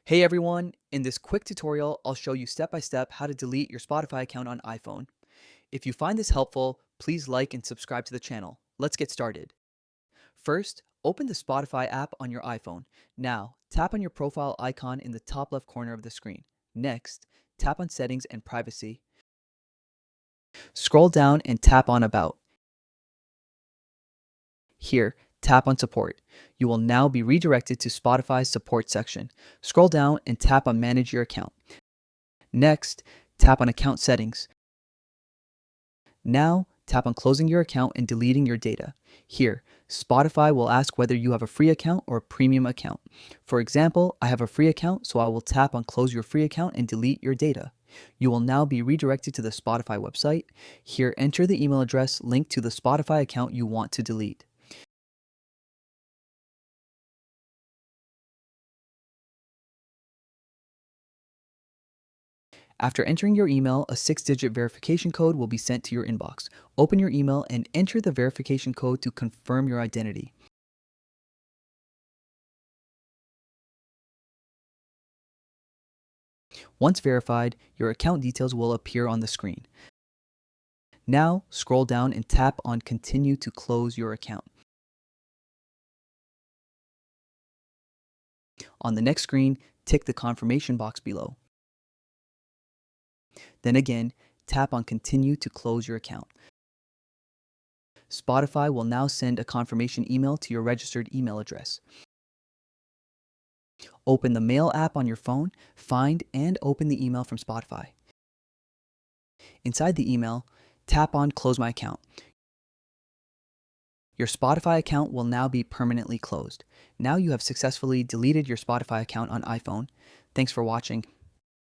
Hey everyone, in this quick tutorial, I'll show you step by step how to delete your Spotify account on iPhone. If you find this helpful, please like and subscribe to the channel. Let's get started. First, open the Spotify app on your iPhone. Now, tap on your profile icon in the top left corner of the screen. Next, tap on Settings and Privacy. Scroll down and tap on About. Here, tap on Support. You will now be redirected to Spotify's support section. Scroll down and tap on Manage Your Account. Next, tap on Account Settings. Now, tap on Closing your account and deleting your data. Here, Spotify will ask whether you have a free account or a premium account. For example, I have a free account, so I will tap on Close your free account and delete your data. You will now be redirected to the Spotify website. Here, enter the email address linked to the Spotify account you want to delete. After entering your email, a 6-digit verification code will be sent to your inbox. Open your email and enter the verification code to confirm your identity. Once verified, your account details will appear on the screen. Now, scroll down and tap on Continue to close your account. On the next screen, tick the confirmation box below. Then again, tap on Continue to close your account. Spotify will now send a confirmation email to your registered email address. Open the Mail app on your phone, find and open the email from Spotify. Inside the email, tap on Close My Account. Your Spotify account will now be permanently closed. Now you have successfully deleted your Spotify account on iPhone. Thanks for watching.